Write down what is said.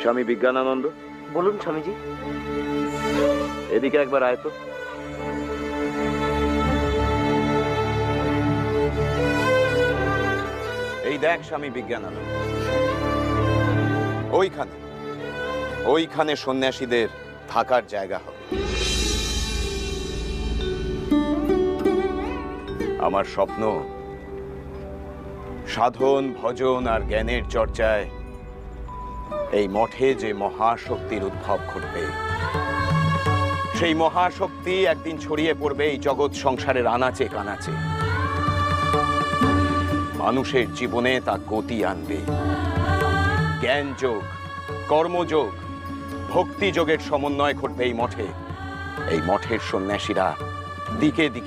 স্বামী বিজ্ঞানানন্দ, বলুন স্বামীজি। এদিকে একবার আয় তো। এই দেখ স্বামী বিজ্ঞানানন্দ, ওইখানে ওইখানে সন্ন্যাসীদের থাকার জায়গা হবে। আমার স্বপ্ন সাধন, ভজন আর জ্ঞানের চর্চায় এই মঠে যে মহাশক্তির উদ্ভব ঘটবে, সেই মহাশক্তি একদিন ছড়িয়ে পড়বে এই জগৎ সংসারের আনাচে কানাচে। মানুষের জীবনে তা গতি আনবে। জ্ঞান যোগ, কর্মযোগ, ভক্তি যোগের সমন্বয় ঘটবে এই মঠে। এই মঠের সন্ন্যাসীরা দিকে দিকে